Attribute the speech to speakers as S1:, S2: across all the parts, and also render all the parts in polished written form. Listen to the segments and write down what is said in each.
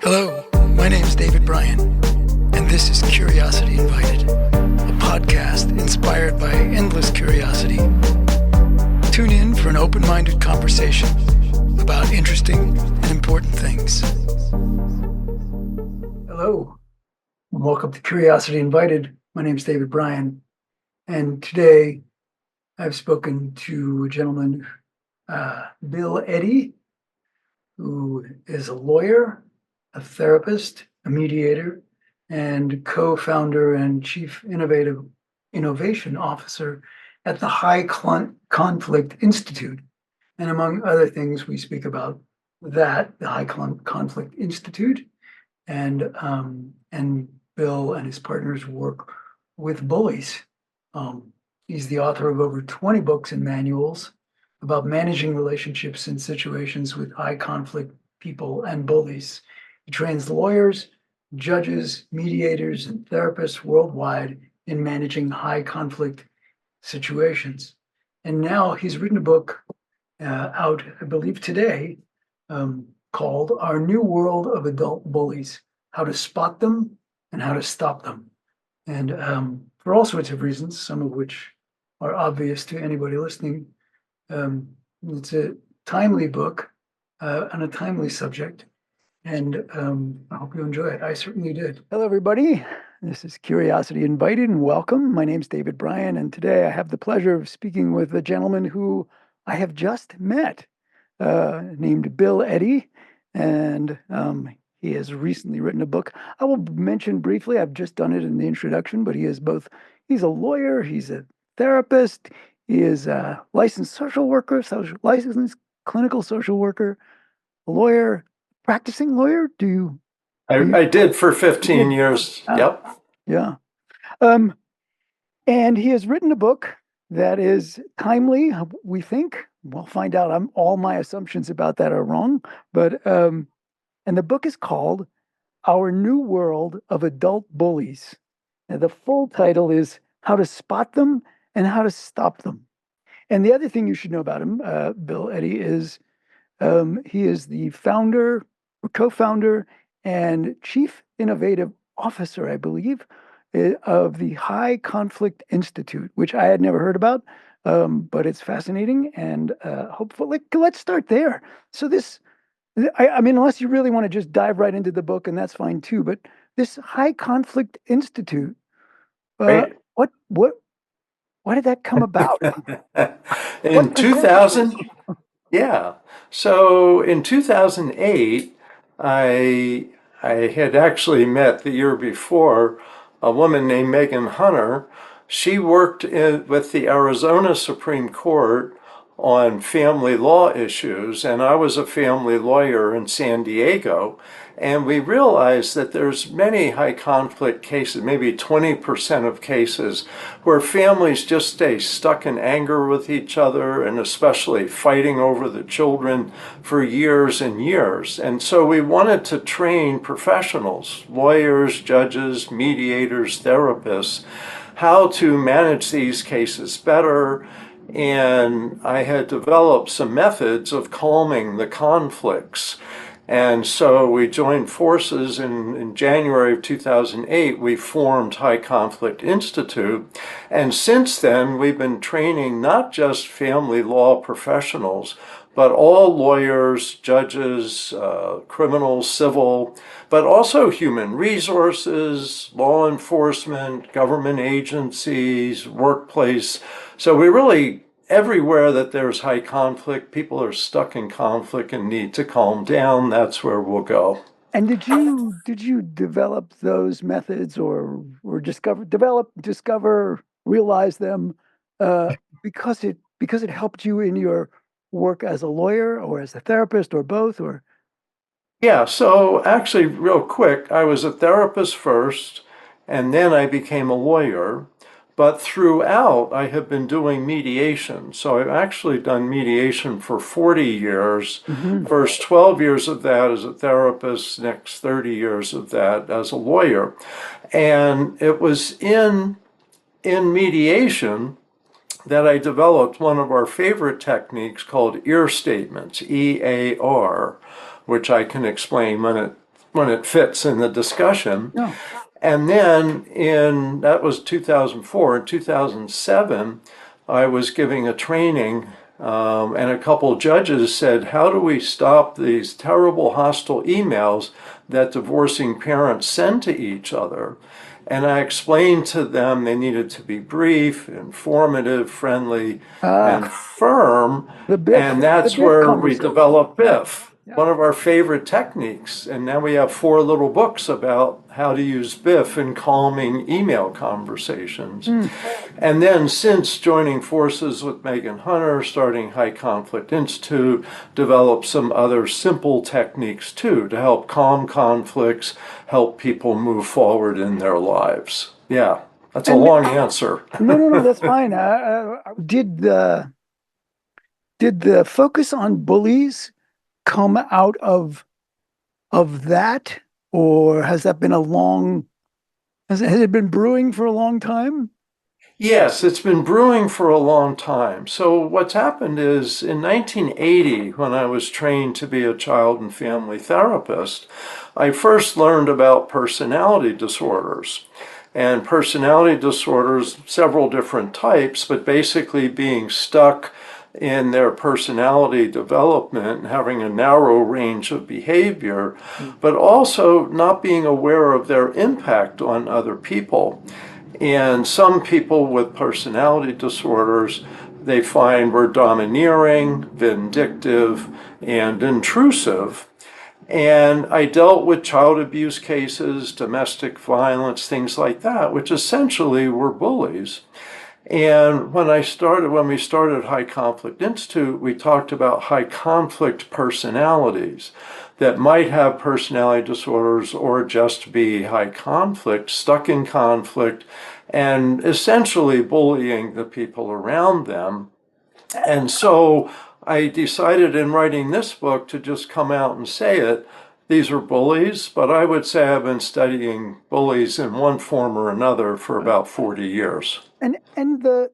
S1: Hello, my name's David Bryan, and this is Curiosity Invited, a podcast inspired by endless curiosity. Tune in for an open-minded conversation about interesting and important things. Hello, and welcome to Curiosity Invited. My name's David Bryan, and today I've spoken to a gentleman, Bill Eddy, who is a lawyer, a therapist, a mediator, and co-founder and chief innovation officer at the High Conflict Institute. And among other things, we speak about that, the High Conflict Institute, and Bill and his partners work with bullies. He's the author of over 20 books and manuals about managing relationships in situations with high conflict people and bullies. He trains lawyers, judges, mediators, and therapists worldwide in managing high conflict situations. And now he's written a book out, I believe today, called Our New World of Adult Bullies, How to Spot Them and How to Stop Them. And for all sorts of reasons, some of which are obvious to anybody listening, it's a timely book on a timely subject. And I hope you enjoy it. I certainly did. Hello, everybody. This is Curiosity Invited, and welcome. My name's David Bryan, and today I have the pleasure of speaking with a gentleman who I have just met, named Bill Eddy, and he has recently written a book. I will mention briefly, I've just done it in the introduction, but he's a lawyer, he's a therapist, he is a licensed social worker, licensed clinical social worker, a lawyer, practicing lawyer?
S2: I did for 15 years. Yep.
S1: Yeah. And he has written a book that is timely, we think. We'll find out. All my assumptions about that are wrong. But and the book is called Our New World of Adult Bullies. And the full title is How to Spot Them and How to Stop Them. And the other thing you should know about him, Bill Eddy, is he is the founder, co-founder, and chief innovative officer, I believe, of the High Conflict Institute, which I had never heard about, but it's fascinating. And hopefully, let's start there. So I mean, unless you really want to just dive right into the book, and that's fine too. But this High Conflict Institute,
S2: Right.
S1: why did that come about?
S2: In 2000, yeah. So in 2008, I had actually met the year before a woman named Megan Hunter. She worked with the Arizona Supreme Court on family law issues, and I was a family lawyer in San Diego. And we realized that there's many high conflict cases, maybe 20% of cases, where families just stay stuck in anger with each other, and especially fighting over the children for years and years. And so we wanted to train professionals, lawyers, judges, mediators, therapists, how to manage these cases better. And I had developed some methods of calming the conflicts. And so we joined forces in January of 2008. We formed High Conflict Institute. And since then, we've been training not just family law professionals, but all lawyers, judges, criminal, civil, but also human resources, law enforcement, government agencies, workplace. So we really, everywhere that there's high conflict, people are stuck in conflict and need to calm down, that's where we'll go.
S1: And did you develop those methods or realize them because it helped you in your work as a lawyer or as a therapist or both? Or
S2: Yeah, so actually, real quick, I was a therapist first, and then I became a lawyer. But throughout, I have been doing mediation. So I've actually done mediation for 40 years. First 12 years of that as a therapist, next 30 years of that as a lawyer. And it was in mediation that I developed one of our favorite techniques called ear statements, EAR, which I can explain when it fits in the discussion.
S1: No.
S2: And then that was 2004. In 2007, I was giving a training, and a couple judges said, how do we stop these terrible hostile emails that divorcing parents send to each other? And I explained to them they needed to be brief, informative, friendly, and
S1: Ah,
S2: firm. And
S1: the
S2: that's
S1: Biff
S2: where we
S1: conversation.
S2: developed
S1: Yeah.
S2: BIF,
S1: Yeah.
S2: one of our favorite techniques. And now we have 4 little books about how to use BIF in calming email conversations.
S1: Hmm.
S2: And then since joining forces with Megan Hunter, starting High Conflict Institute, developed some other simple techniques too to help calm conflicts, help people move forward in their lives. Yeah, that's a
S1: And
S2: long answer.
S1: no, that's fine. Did the focus on bullies come out of that, or has that been a long has it been brewing for a long time?
S2: Yes, it's been brewing for a long time. So, what's happened is in 1980, when I was trained to be a child and family therapist, I first learned about personality disorders. And personality disorders, several different types, but basically being stuck in their personality development, having a narrow range of behavior, but also not being aware of their impact on other people. And some people with personality disorders, they find we're domineering, vindictive, and intrusive. And I dealt with child abuse cases, domestic violence, things like that, which essentially were bullies. And when we started High Conflict Institute, we talked about high conflict personalities that might have personality disorders or just be high conflict, stuck in conflict, and essentially bullying the people around them. And so I decided in writing this book to just come out and say it. These are bullies, but I would say I've been studying bullies in one form or another for about 40 years.
S1: And the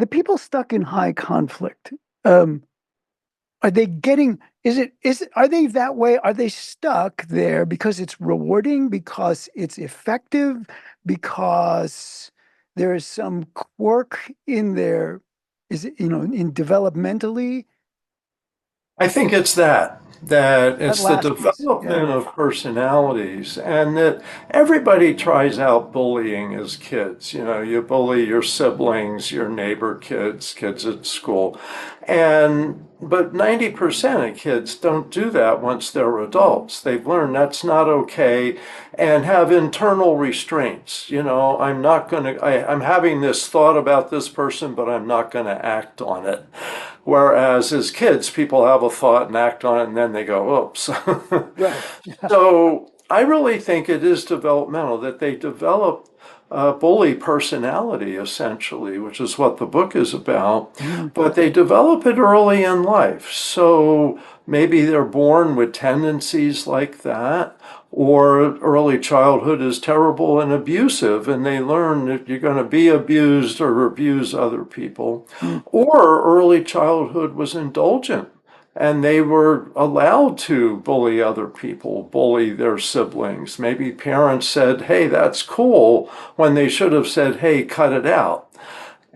S1: people stuck in high conflict, um, are they getting are they that way? Are they stuck there because it's rewarding, because it's effective, because there is some quirk in there? Is it, in developmentally?
S2: I think it's that
S1: That
S2: it's the
S1: last piece. Yeah.
S2: development of personalities, and that everybody tries out bullying as kids. You know, you bully your siblings, your neighbor kids, kids at school. But 90% of kids don't do that once they're adults. They've learned that's not okay and have internal restraints. You know, I'm having this thought about this person, but I'm not going to act on it. Whereas as kids, people have a thought and act on it, and then they go, oops.
S1: Right.
S2: So I really think it is developmental that they develop a bully personality, essentially, which is what the book is about.
S1: Mm.
S2: But they develop it early in life. So maybe they're born with tendencies like that, or early childhood is terrible and abusive, and they learn that you're going to be abused or abuse other people.
S1: Mm.
S2: Or early childhood was indulgent and they were allowed to bully other people, bully their siblings. Maybe parents said, hey, that's cool, when they should have said, hey, cut it out.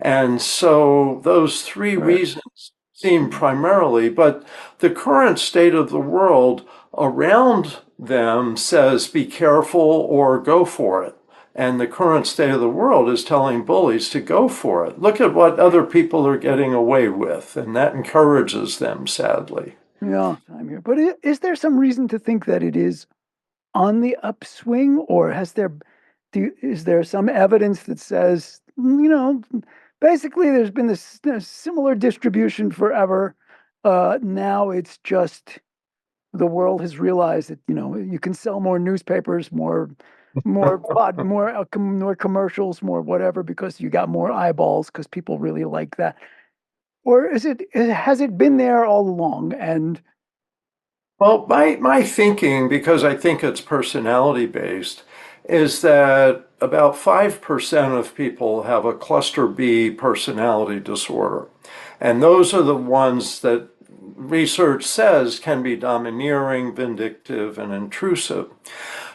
S2: And so those 3
S1: Right.
S2: reasons seem primarily, but the current state of the world around them says be careful or go for it. And the current state of the world is telling bullies to go for it. Look at what other people are getting away with, and that encourages them, sadly.
S1: Yeah, I'm here. But is there some reason to think that it is on the upswing, or is there some evidence that says, basically there's been this similar distribution forever. Now it's just the world has realized that, you can sell more newspapers, more commercials, more whatever, because you got more eyeballs because people really like that. Or has it been there all along? And
S2: Well, my thinking, because I think it's personality based, is that about 5% of people have a cluster B personality disorder. And those are the ones that research says can be domineering, vindictive, and intrusive.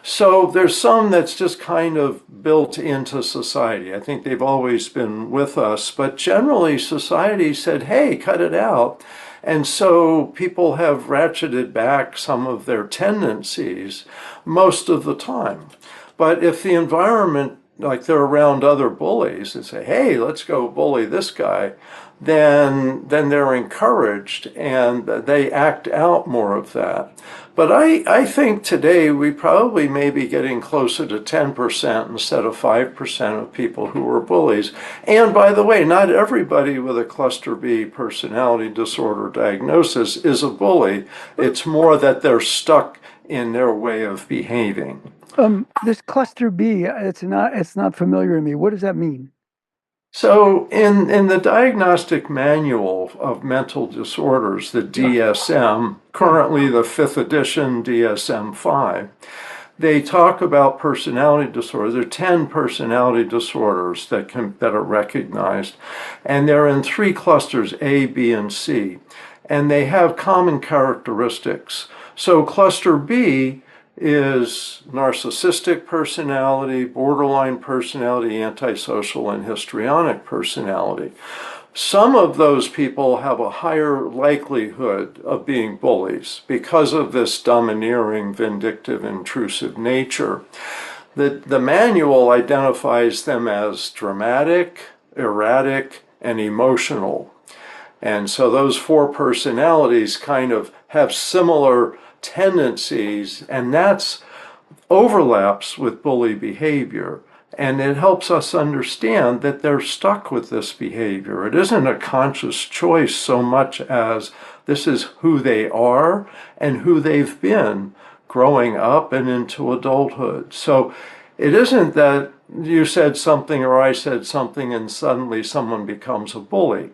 S2: So there's some that's just kind of built into society. I think they've always been with us, but generally society said, hey, cut it out. And so people have ratcheted back some of their tendencies most of the time. But if the environment, like they're around other bullies and say, hey, let's go bully this guy, then they're encouraged and they act out more of that. But I think today we probably may be getting closer to 10% instead of 5% of people who are bullies. And by the way, not everybody with a cluster B personality disorder diagnosis is a bully. It's more that they're stuck in their way of behaving.
S1: This cluster B, it's not familiar to me. What does that mean?
S2: So in the Diagnostic Manual of Mental Disorders, the DSM, currently the fifth edition DSM-5, they talk about personality disorders. There are 10 personality disorders that are recognized, and they're in three clusters, A, B, and C, and they have common characteristics. So cluster B is narcissistic personality, borderline personality, antisocial, and histrionic personality. Some of those people have a higher likelihood of being bullies because of this domineering, vindictive, intrusive nature. The manual identifies them as dramatic, erratic, and emotional. And so those four personalities kind of have similar tendencies, and that's overlaps with bully behavior. And it helps us understand that they're stuck with this behavior. It isn't a conscious choice so much as this is who they are and who they've been growing up and into adulthood. So it isn't that you said something or I said something and suddenly someone becomes a bully.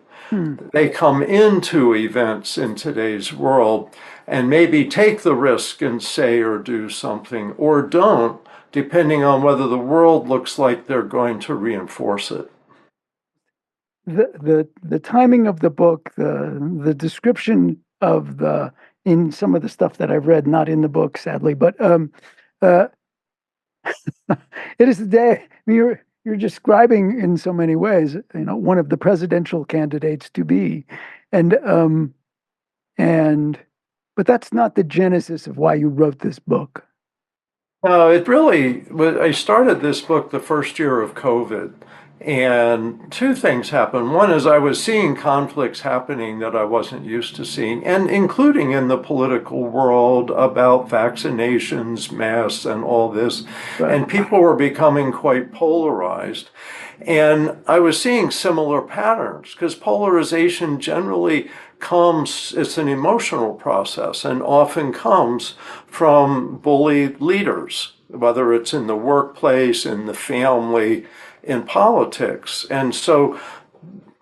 S2: They come into events in today's world and maybe take the risk and say or do something or don't, depending on whether the world looks like they're going to reinforce it.
S1: The timing of the book, the description of the in some of the stuff that I've read, not in the book, sadly, but uh, it is the day. I mean, you're describing in so many ways, one of the presidential candidates to be, and and but that's not the genesis of why you wrote this book.
S2: It really, I started this book the first year of COVID, and two things happened. One is I was seeing conflicts happening that I wasn't used to seeing, and including in the political world about vaccinations, masks, and all this.
S1: Right.
S2: And people were becoming quite polarized. And I was seeing similar patterns because polarization generally comes, it's an emotional process and often comes from bullied leaders, whether it's in the workplace, in the family, in politics. And so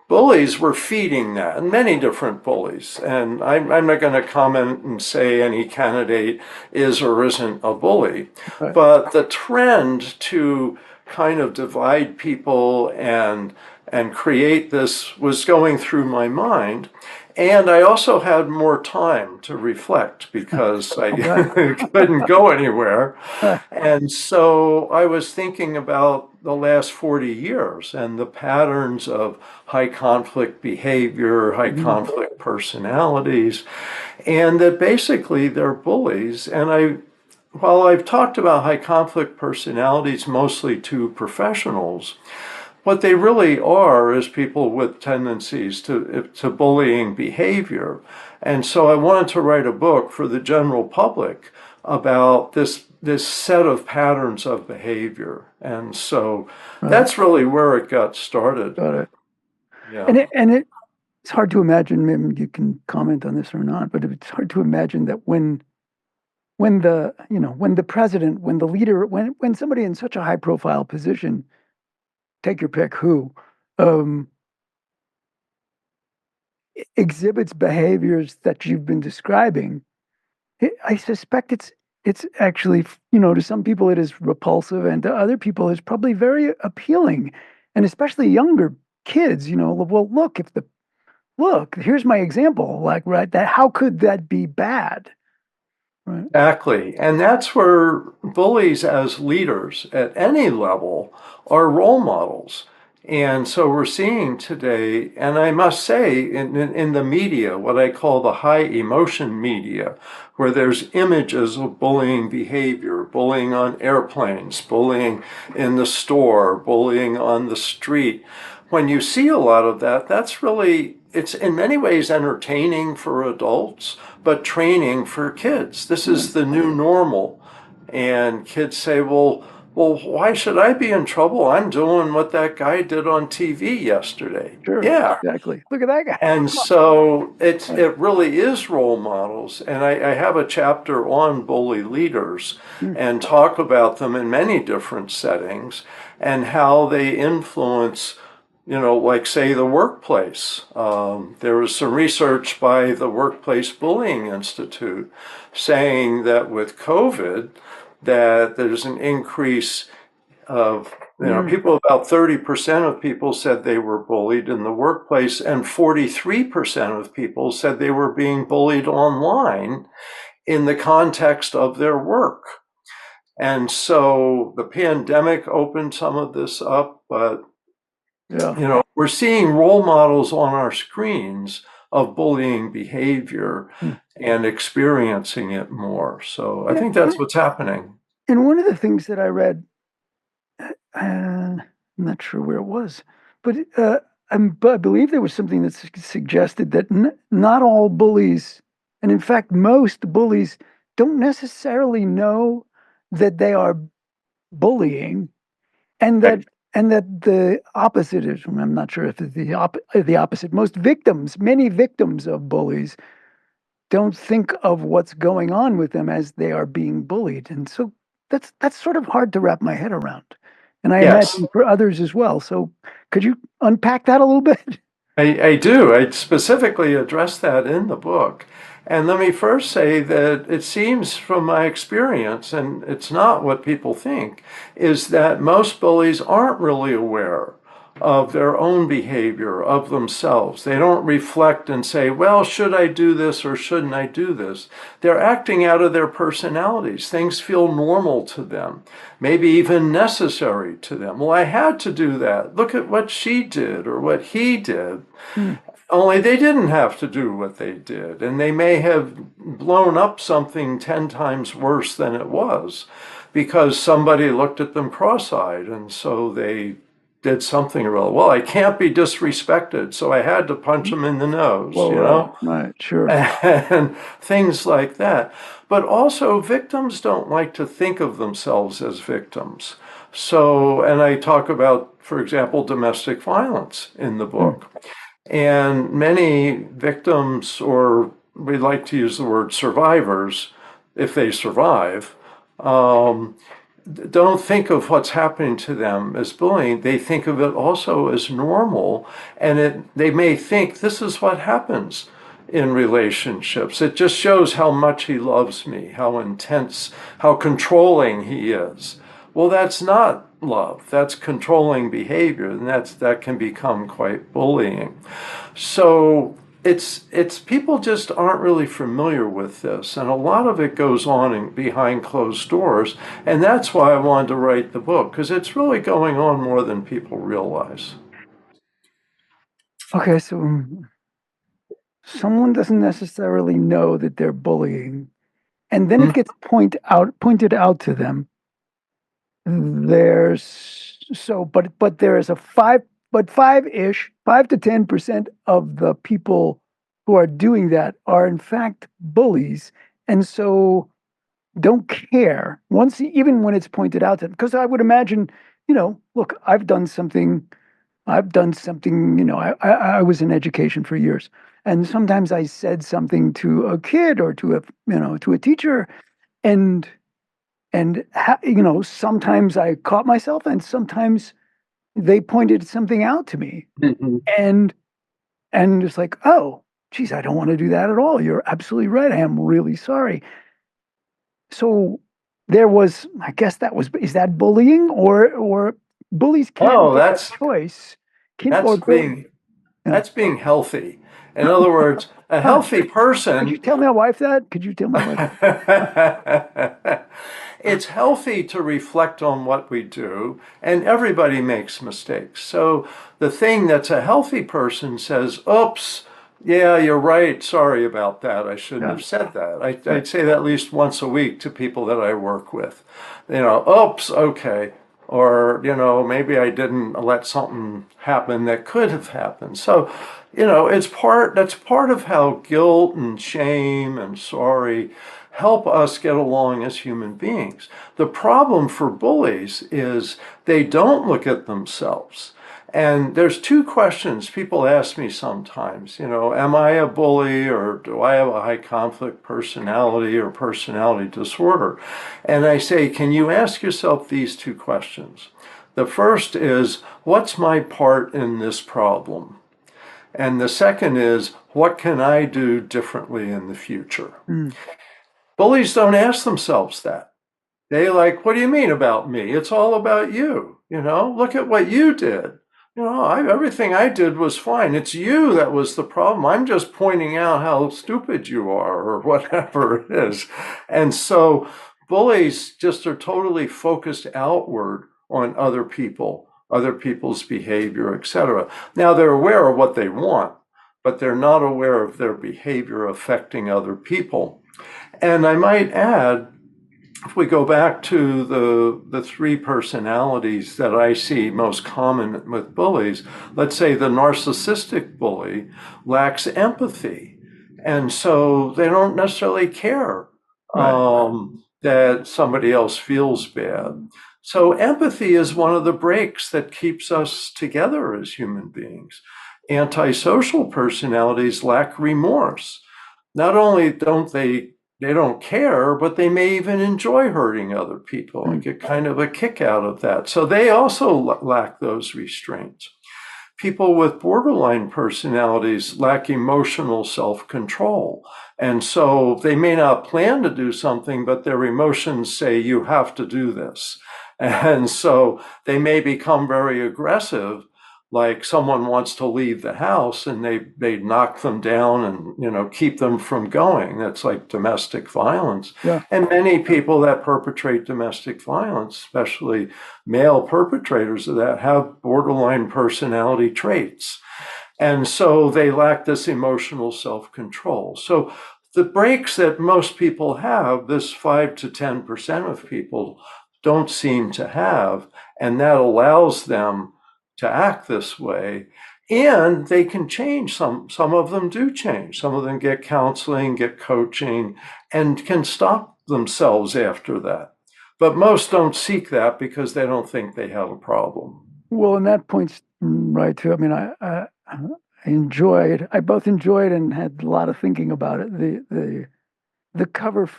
S2: bullies were feeding that, and many different bullies. And I'm not going to comment and say any candidate is or isn't a bully,
S1: Right.
S2: but the trend to kind of divide people and create this was going through my mind. And I also had more time to reflect because I couldn't go anywhere. And so I was thinking about the last 40 years and the patterns of high conflict behavior, high conflict personalities, and that basically they're bullies. And while I've talked about high conflict personalities mostly to professionals, what they really are is people with tendencies to bullying behavior. And so I wanted to write a book for the general public about this set of patterns of behavior. And so that's really where it got started.
S1: Got it.
S2: Yeah.
S1: It's hard to imagine. Maybe you can comment on this or not, but it's hard to imagine that when the president, when the leader, when somebody in such a high profile position, take your pick who, um, exhibits behaviors that you've been describing, I suspect it's actually, to some people it is repulsive, and to other people it's probably very appealing, and especially younger kids. Well, look, if look, here's my example. Like, right, that how could that be bad? Right.
S2: Exactly. And that's where bullies as leaders at any level are role models. And so we're seeing today, and I must say, in the media, what I call the high emotion media, where there's images of bullying behavior, bullying on airplanes, bullying in the store, bullying on the street. When you see a lot of that, that's really, it's in many ways entertaining for adults, but training for kids. This
S1: Right.
S2: is the new normal. And kids say, well, why should I be in trouble? I'm doing what that guy did on TV yesterday.
S1: Sure.
S2: Yeah.
S1: Exactly. Look at that guy.
S2: And
S1: Come
S2: so
S1: on.
S2: it really is role models. And I have a chapter on bully leaders
S1: Mm,
S2: and talk about them in many different settings and how they influence, like say the workplace. There was some research by the Workplace Bullying Institute saying that with COVID, that there's an increase of
S1: mm,
S2: people, about 30% of people said they were bullied in the workplace, and 43% of people said they were being bullied online in the context of their work. And so the pandemic opened some of this up, but
S1: yeah.
S2: we're seeing role models on our screens of bullying behavior
S1: Mm.
S2: and experiencing it more. So I
S1: Yeah.
S2: think that's what's happening.
S1: And one of the things that I read, I'm not sure where it was, but I believe there was something that suggested that not all bullies, and in fact, most bullies don't necessarily know that they are bullying, and that
S2: Right.
S1: and that the opposite is. I'm not sure if it's the opposite. Many victims of bullies don't think of what's going on with them as they are being bullied. And so that's sort of hard to wrap my head around. And I
S2: Yes.
S1: imagine for others as well. So could you unpack that a little bit?
S2: I do. I specifically address that in the book. And let me first say that it seems from my experience, and it's not what people think, is that most bullies aren't really aware of their own behavior, of themselves. They don't reflect and say, well, should I do this or shouldn't I do this? They're acting out of their personalities. Things feel normal to them, maybe even necessary to them. Well, I had to do that. Look at what she did or what he did.
S1: Hmm.
S2: Only they didn't have to do what they did, and they may have blown up something 10 times worse than it was because somebody looked at them cross-eyed, and so they did something real. Well, I can't be disrespected, so I had to punch him in the nose,
S1: Well, right, right, sure.
S2: and things like that. But also, victims don't like to think of themselves as victims. So, and I talk about, for example, domestic violence in the
S1: Hmm.
S2: book. And many victims, or we like to use the word survivors, if they survive, um, don't think of what's happening to them as bullying. They think of it also as normal, and they may think this is what happens in relationships. It just shows how much he loves me, how intense, how controlling he is. Well, that's not love. That's controlling behavior, and that can become quite bullying. So it's people just aren't really familiar with this, and a lot of it goes on behind closed doors, and that's why I wanted to write the book because it's really going on more than people realize.
S1: Okay, so someone doesn't necessarily know that they're bullying, and then it
S2: Mhm.
S1: gets pointed out to them. There's so, but there is a five-ish, 5 to 10% of the people who are doing that are in fact bullies, and so don't care once, even when it's pointed out to them. Because I would imagine, look, I've done something. I was in education for years, and sometimes I said something to a kid or to a teacher, and sometimes I caught myself, and sometimes they pointed something out to me,
S2: Mhm.
S1: and it's like, oh, geez, I don't want to do that at all. You're absolutely right. I am really sorry. So there was, I guess is that bullying, or bullies can't
S2: Oh,
S1: make a choice? Can or
S2: that's
S1: bully?
S2: being
S1: Yeah.
S2: that's being healthy. In other words, a
S1: Huh.
S2: healthy
S1: Could you
S2: person.
S1: tell my wife that? Could you tell my wife?
S2: It's healthy to reflect on what we do, and everybody makes mistakes. So the thing that's a healthy person says, oops, yeah, you're right. Sorry about that. I shouldn't
S1: Yeah.
S2: have said that.
S1: Right.
S2: I'd say that at least once a week to people that I work with. Oops, okay. Or, maybe I didn't let something happen that could have happened. So, that's part of how guilt and shame and sorry help us get along as human beings. The problem for bullies is they don't look at themselves. And there's two questions people ask me sometimes, am I a bully, or do I have a high conflict personality or personality disorder? And I say, can you ask yourself these two questions? The first is, what's my part in this problem? And the second is, what can I do differently in the future?
S1: Mm.
S2: Bullies don't ask themselves that. They like, what do you mean about me? It's all about you. Look at what you did. Everything I did was fine. It's you that was the problem. I'm just pointing out how stupid you are or whatever it is. And so bullies just are totally focused outward on other people, other people's behavior, etc. Now they're aware of what they want, but they're not aware of their behavior affecting other people. And I might add, if we go back to the three personalities that I see most common with bullies, let's say the narcissistic bully lacks empathy. And so they don't necessarily care
S1: Right.
S2: that somebody else feels bad. So empathy is one of the brakes that keeps us together as human beings. Antisocial personalities lack remorse. Not only they don't care, but they may even enjoy hurting other people and
S1: Mm.
S2: get kind of a kick out of that. So they also lack those restraints. People with borderline personalities lack emotional self control. And so they may not plan to do something, but their emotions say, you have to do this. And so they may become very aggressive, like someone wants to leave the house and they knock them down and keep them from going. That's like domestic violence.
S1: Yeah.
S2: And many people that perpetrate domestic violence, especially male perpetrators of that, have borderline personality traits. And so they lack this emotional self-control. So the breaks that most people have, this 5 to 10% of people don't seem to have, and that allows them to act this way. And they can change. Some of them do change. Some of them get counseling, get coaching, and can stop themselves after that. But most don't seek that because they don't think they have a problem.
S1: Well, and that points right to, I mean, I both enjoyed and had a lot of thinking about it. The cover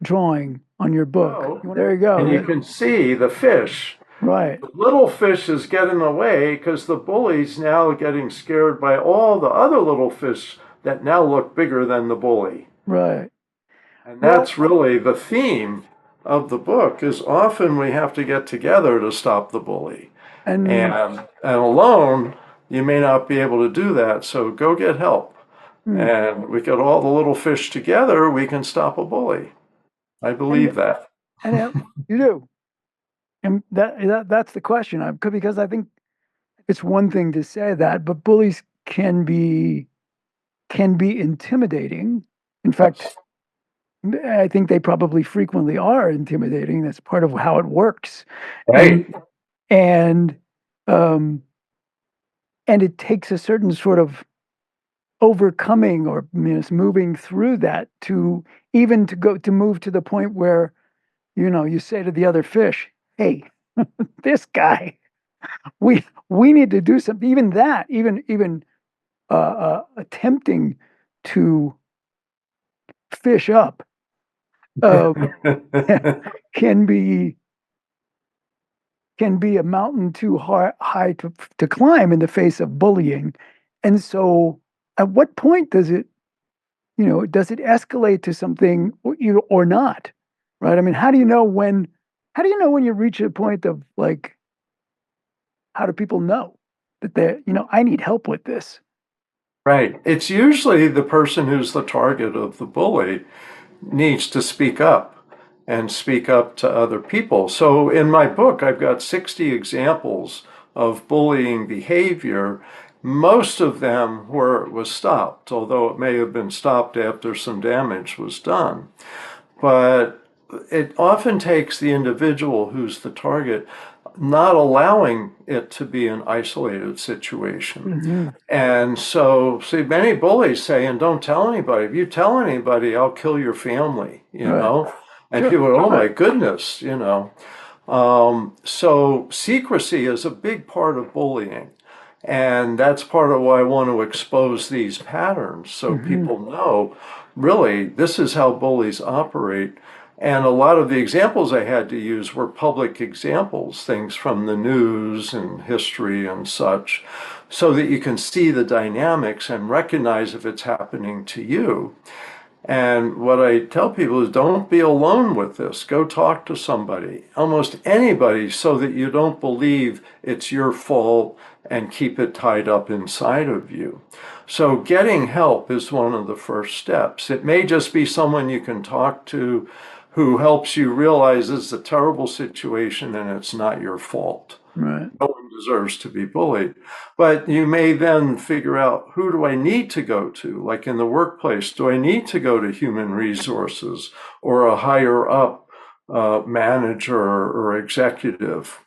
S1: drawing on your book.
S2: Oh,
S1: There you go.
S2: and you can see the fish.
S1: Right.
S2: The little fish is getting away because the bully's now getting scared by all the other little fish that now look bigger than the bully.
S1: Right.
S2: And
S1: Well,
S2: that's really the theme of the book is often we have to get together to stop the bully.
S1: and
S2: And alone, you may not be able to do that. So go get help.
S1: mm,
S2: And we get all the little fish together, we can stop a bully. I
S1: and
S2: believe that.
S1: you do. And that's the question. Because I think it's one thing to say that, but bullies can be intimidating. In fact,
S2: Yes.
S1: I think they probably frequently are intimidating. That's part of how it works. And
S2: Right.
S1: and um and it takes a certain sort of overcoming or moving through that to even to move to the point where you say to the other fish, hey, this guy, we need to do something. Even that, even attempting to fish up um, can be a mountain too high to climb in the face of bullying. And so, at what point does it escalate to something or not? Right? I mean, how do you know when you reach a point of like, how do people know that I need help with this?
S2: Right. It's usually the person who's the target of the bully needs to speak up and speak up to other people. So in my book, I've got 60 examples of bullying behavior, most of them where it was stopped, although it may have been stopped after some damage was done. But it often takes the individual who's the target not allowing it to be an isolated situation.
S1: Hmm.
S2: And so, see, many bullies say, and don't tell anybody. If you tell anybody, I'll kill your family,
S1: Right.
S2: And
S1: Sure.
S2: people go, oh my goodness. So secrecy is a big part of bullying. And that's part of why I want to expose these patterns so
S1: Hmm.
S2: people know really this is how bullies operate. And a lot of the examples I had to use were public examples, things from the news and history and such, so that you can see the dynamics and recognize if it's happening to you. And what I tell people is don't be alone with this. Go talk to somebody, almost anybody, so that you don't believe it's your fault and keep it tied up inside of you. So getting help is one of the first steps. It may just be someone you can talk to who helps you realize it's a terrible situation and it's not your fault.
S1: Right.
S2: No one deserves to be bullied. But you may then figure out, who do I need to go to? Like in the workplace, do I need to go to human resources or a higher up manager or executive?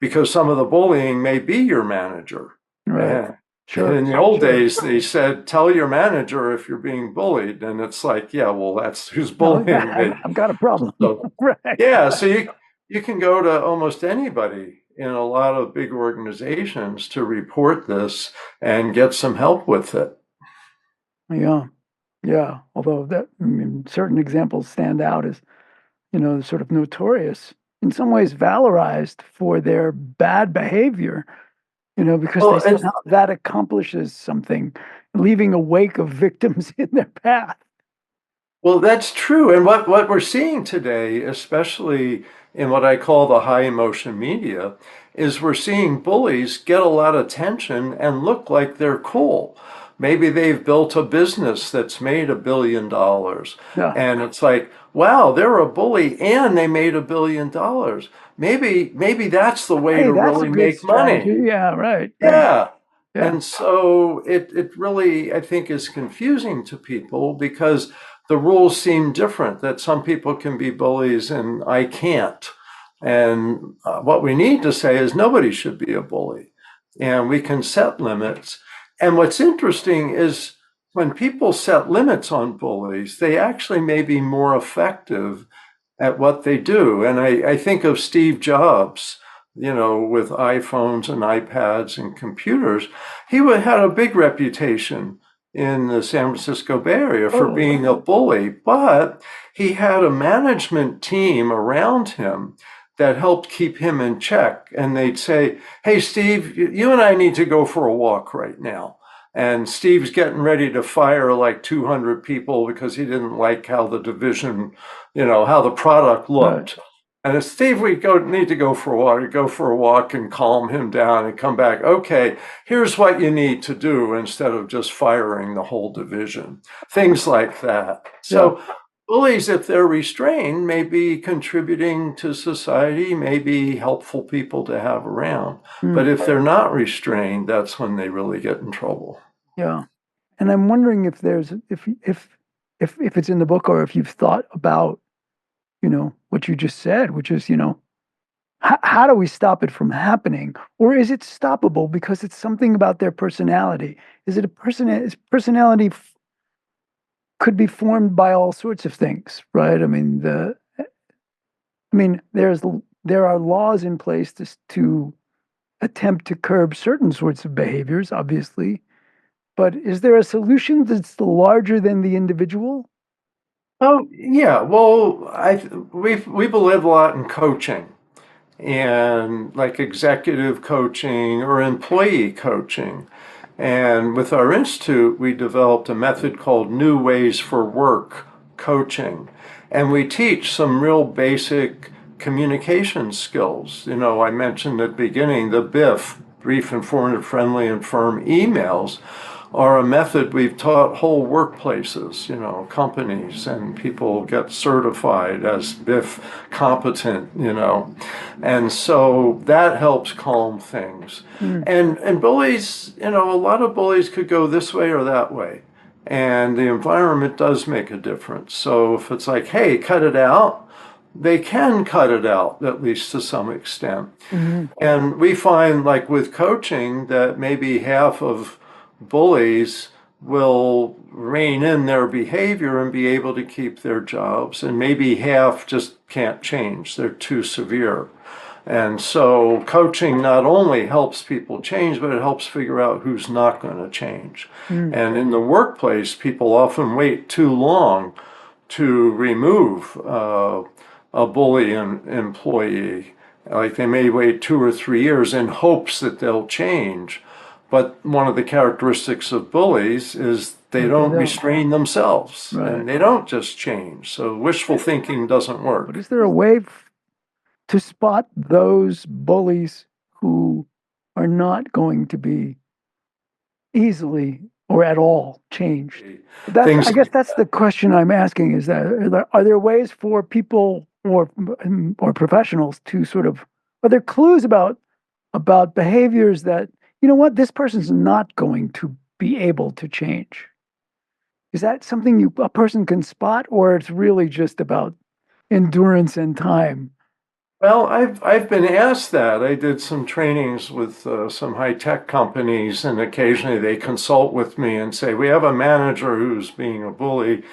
S2: Because some of the bullying may be your manager.
S1: Right.
S2: And
S1: Sure.
S2: in the old days, they said, tell your manager if you're being bullied. And it's like, yeah, well, that's who's
S1: No,
S2: bullying me.
S1: I've got a problem.
S2: So
S1: Right.
S2: yeah, so you can go to almost anybody in a lot of big organizations to report this and get some help with it.
S1: Yeah. Yeah. Although I mean, certain examples stand out as, sort of notorious, in some ways valorized for their bad behavior, because they
S2: Well, and
S1: somehow that accomplishes something, leaving a wake of victims in their path.
S2: well, that's true. And what we're seeing today, especially in what I call the high emotion media, is we're seeing bullies get a lot of attention and look like they're cool. Maybe they've built a business that's made $1 billion.
S1: Yeah.
S2: And it's like, wow, they're a bully and they made $1 billion. Maybe that's the way
S1: Hey,
S2: to
S1: that's a
S2: really
S1: good
S2: make money.
S1: strategy. Yeah. Right. Right.
S2: Yeah.
S1: Yeah.
S2: And so it really, I think, is confusing to people because the rules seem different, that some people can be bullies and I can't. And what we need to say is nobody should be a bully and we can set limits. And what's interesting is when people set limits on bullies, they actually may be more effective at what they do. And I think of Steve Jobs, with iPhones and iPads and computers. He had a big reputation in the San Francisco Bay Area for
S1: Totally.
S2: being a bully, but he had a management team around him that helped keep him in check. And they'd say, hey, Steve, you and I need to go for a walk right now. And Steve's getting ready to fire like 200 people because he didn't like how the division, how the product
S1: Right.
S2: looked. And if Steve, we need to go for a walk, go for a walk and calm him down and come back. Okay, here's what you need to do instead of just firing the whole division. Things like that.
S1: Yeah.
S2: So bullies, if they're restrained, may be contributing to society, may be helpful people to have around. But
S1: Mm.
S2: if they're not restrained, that's when they really get in trouble.
S1: Yeah. And I'm wondering if there's if it's in the book or if you've thought about, what you just said, which is, how do we stop it from happening? Or is it stoppable because it's something about their personality? Is it a person, is personality could be formed by all sorts of things, right? There are laws in place to attempt to curb certain sorts of behaviors, obviously, but is there a solution that's larger than the individual?
S2: Oh, yeah. Well, we believe a lot in coaching and like executive coaching or employee coaching. And with our institute, we developed a method called New Ways for Work coaching. And we teach some real basic communication skills. I mentioned at the beginning the BIF, brief, informative, friendly, and firm emails. are a method we've taught whole workplaces, companies, and people get certified as BIF competent, and so that helps calm things.
S1: Mm.
S2: And bullies, a lot of bullies could go this way or that way. And the environment does make a difference. So if it's like, hey, cut it out, they can cut it out, at least to some extent.
S1: Mm-hmm.
S2: And we find, like with coaching, that maybe half of bullies will rein in their behavior and be able to keep their jobs, and maybe half just can't change. They're too severe. And so coaching not only helps people change, but it helps figure out who's not going to change.
S1: Mm.
S2: And in the workplace, people often wait too long to remove a bully employee. Like they may wait 2 or 3 years in hopes that they'll change. But one of the characteristics of bullies is they don't restrain themselves,
S1: Right.
S2: and they don't just change. So wishful thinking doesn't work.
S1: But is there a way to spot those bullies who are not going to be easily or at all changed? I guess that's the question I'm asking, is that are there ways for people or professionals to sort of, are there clues about behaviors that, you know what, this person's not going to be able to change? Is that something a person can spot, or it's really just about endurance and time?
S2: Well, I've been asked that. I did some trainings with some high-tech companies, and occasionally they consult with me and say, we have a manager who's being a bully.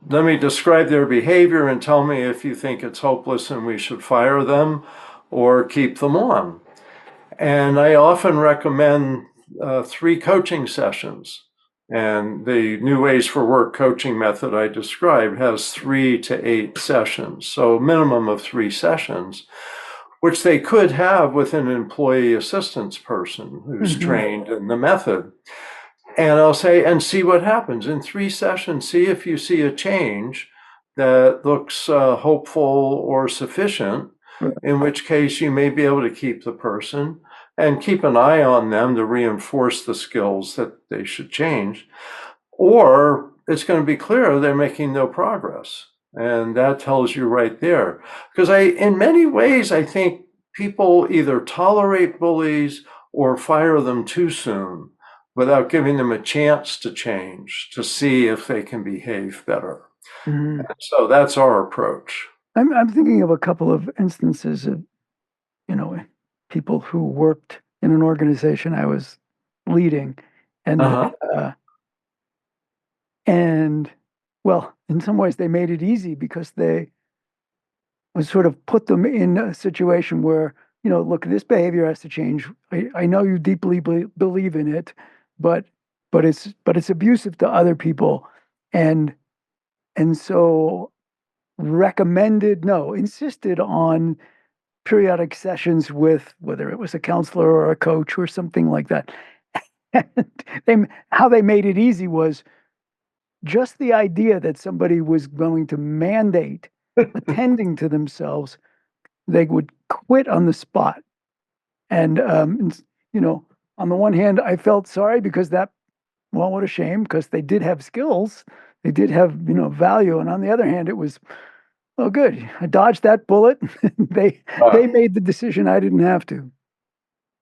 S2: Let me describe their behavior and tell me if you think it's hopeless and we should fire them or keep them on. And I often recommend 3 coaching sessions. And the New Ways for Work coaching method I described has 3 to 8 sessions, so a minimum of 3 sessions, which they could have with an employee assistance person who's trained in the method. And I'll say, and see what happens. In 3 sessions, see if you see a change that looks hopeful or sufficient, in which case you may be able to keep the person and keep an eye on them to reinforce the skills that they should change. Or it's going to be clear they're making no progress. And that tells you right there. Because in many ways, I think people either tolerate bullies or fire them too soon without giving them a chance to change, to see if they can behave better.
S1: Mm-hmm.
S2: So that's our approach.
S1: I'm thinking of a couple of instances of, people who worked in an organization I was leading, and and well, in some ways they made it easy because they was sort of put them in a situation where, look, this behavior has to change. I know you deeply believe in it, but it's abusive to other people, and so insisted on periodic sessions with, whether it was a counselor or a coach or something like that. And how they made it easy was just the idea that somebody was going to mandate attending to themselves. They would quit on the spot. And, on the one hand, I felt sorry because what a shame, because they did have skills. They did have, value. And on the other hand, it was, oh, good. I dodged that bullet. They made the decision. I didn't have to.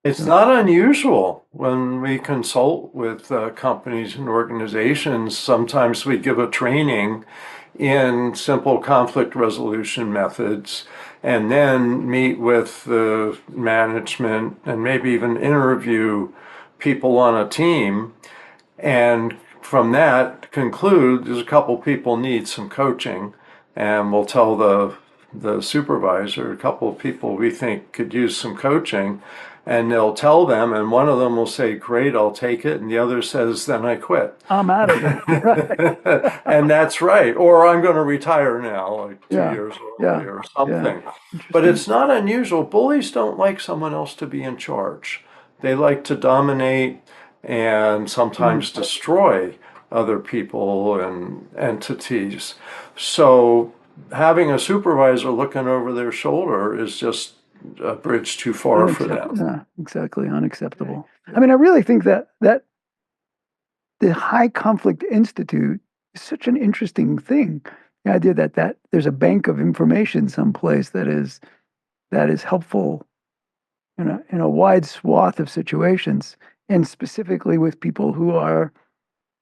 S2: It's not unusual when we consult with companies and organizations. Sometimes we give a training in simple conflict resolution methods and then meet with the management and maybe even interview people on a team. And from that, conclude there's a couple people need some coaching, and we'll tell the supervisor a couple of people we think could use some coaching, and they'll tell them, and one of them will say, great, I'll take it, and the other says, then I quit.
S1: I'm out of it. Right.
S2: And that's right. Or I'm going to retire now, like 2 years earlier or something. But it's not unusual. Bullies don't like someone else to be in charge. They like to dominate and sometimes destroy other people and entities. So having a supervisor looking over their shoulder is just a bridge too far for them.
S1: Yeah, exactly. Unacceptable. I mean, I really think that the High Conflict Institute is such an interesting thing. The idea that there's a bank of information someplace that is helpful in a wide swath of situations, and specifically with people who are,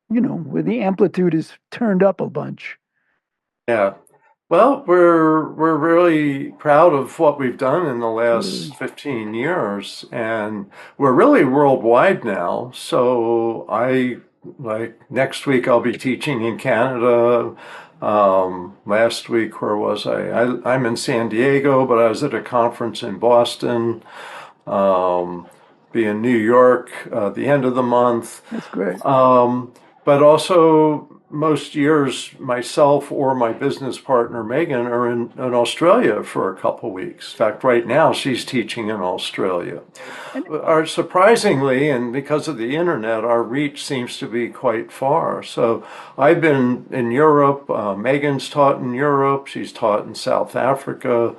S1: where the amplitude is turned up a bunch.
S2: Yeah. Well, we're really proud of what we've done in the last
S1: Really.
S2: 15 years, and we're really worldwide now. So like next week I'll be teaching in Canada. Last week, where was I? I'm in San Diego, but I was at a conference in Boston. Um, be in New York the end of the month.
S1: That's great.
S2: Um, but also, most years, myself or my business partner Megan are in Australia for a couple weeks. In fact, right now she's teaching in Australia.
S1: And
S2: Surprisingly, and because of the internet, our reach seems to be quite far. So I've been in Europe. Megan's taught in Europe. She's taught in South Africa.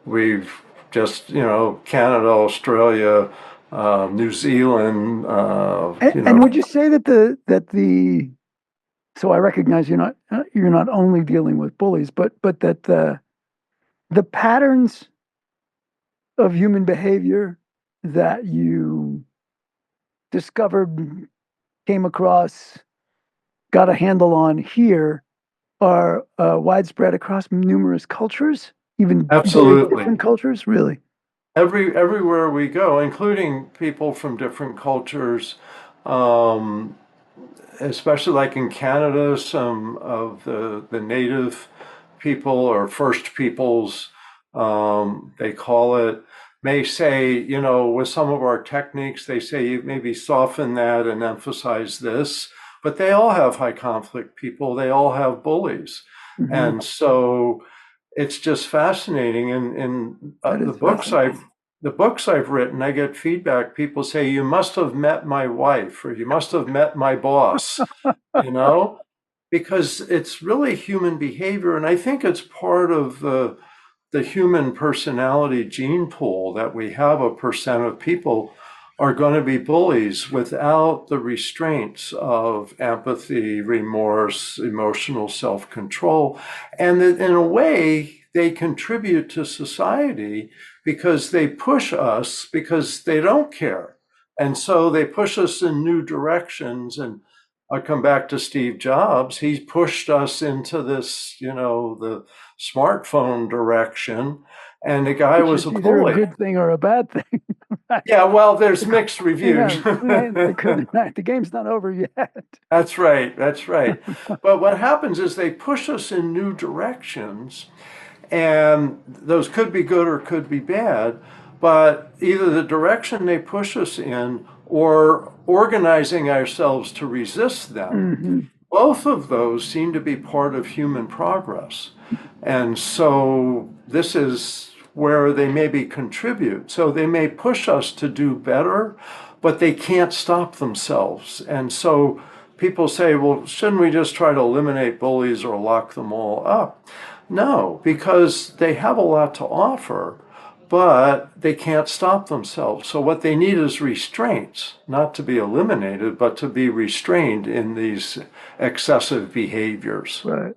S2: We've just, Canada, Australia, New Zealand,
S1: and would you say that the so I recognize you're not only dealing with bullies, but that the patterns of human behavior that you discovered, came across, got a handle on here are widespread across numerous cultures, even very
S2: absolutely.
S1: different cultures, really.
S2: Everywhere we go, including people from different cultures, um, especially like in Canada, some of the native people or first peoples, they call it, may say, with some of our techniques, they say you maybe soften that and emphasize this, but they all have high conflict people, they all have bullies.
S1: Hmm.
S2: And so it's just fascinating. And
S1: That is fascinating.
S2: the books I've written, I get feedback. People say, you must have met my wife, or you must have met my boss, you know, because it's really human behavior. And I think it's part of the human personality gene pool that we have. A percent of people are going to be bullies without the restraints of empathy, remorse, emotional self-control. And that in a way, they contribute to society because they push us because they don't care. And so they push us in new directions. And I come back to Steve Jobs. He pushed us into this, the smartphone direction, and the guy
S1: Which
S2: was
S1: is
S2: a
S1: either a
S2: bully.
S1: good thing or a bad thing. Right?
S2: Yeah, well, there's mixed reviews.
S1: Yeah, the game's not over yet.
S2: That's right. That's right. But what happens is they push us in new directions, and those could be good or could be bad. But either the direction they push us in or organizing ourselves to resist them,
S1: Hmm.
S2: both of those seem to be part of human progress. And so this is where they maybe contribute. So they may push us to do better, but they can't stop themselves. And so people say, well, shouldn't we just try to eliminate bullies or lock them all up? No, because they have a lot to offer, but they can't stop themselves. So what they need is restraints, not to be eliminated, but to be restrained in these excessive behaviors.
S1: Right,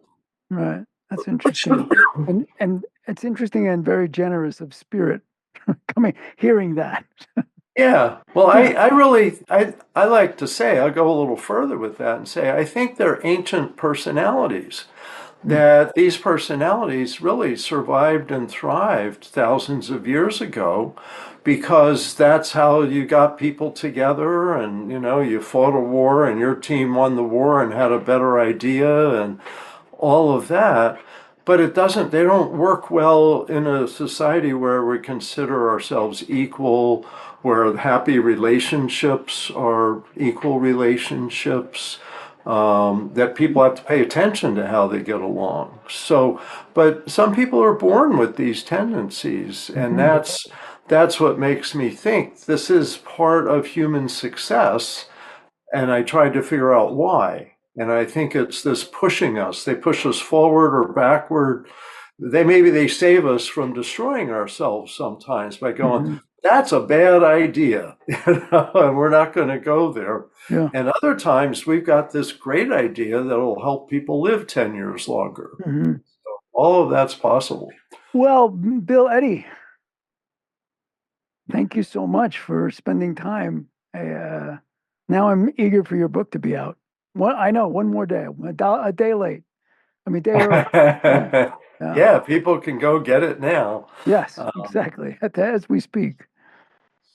S1: right. That's interesting, and it's interesting and very generous of spirit hearing that.
S2: Yeah, well,
S1: Yeah.
S2: I really, I like to say, I'll go a little further with that and say, I think they're ancient personalities, that these personalities really survived and thrived thousands of years ago because that's how you got people together and, you fought a war and your team won the war and had a better idea and all of that. But they don't work well in a society where we consider ourselves equal, where happy relationships are equal relationships, that people have to pay attention to how they get along. So, but some people are born with these tendencies, and
S1: Hmm.
S2: that's what makes me think this is part of human success, and I tried to figure out why. And I think it's this pushing us. They push us forward or backward. Maybe they save us from destroying ourselves sometimes by going,
S1: Hmm.
S2: that's a bad idea, and we're not going to go there.
S1: Yeah.
S2: And other times we've got this great idea that will help people live 10 years longer.
S1: Mhm.
S2: All of that's possible.
S1: Well, Bill Eddy, thank you so much for spending time. Now I'm eager for your book to be out. I know, one more day, a day late. I mean, day early. Yeah. Yeah.
S2: Yeah, people can go get it now.
S1: Yes,
S2: Uh,
S1: exactly. As we speak.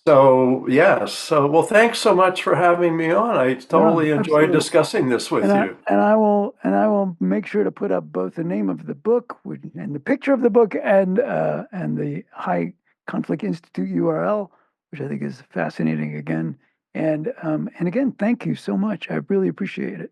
S2: so, yes. So, well, thanks so much for having me on. I
S1: No,
S2: totally enjoyed
S1: absolutely.
S2: discussing this with you.
S1: And I will make sure to put up both the name of the book and the picture of the book and the High Conflict Institute URL, which I think is fascinating again. And again, thank you so much. I really appreciate it.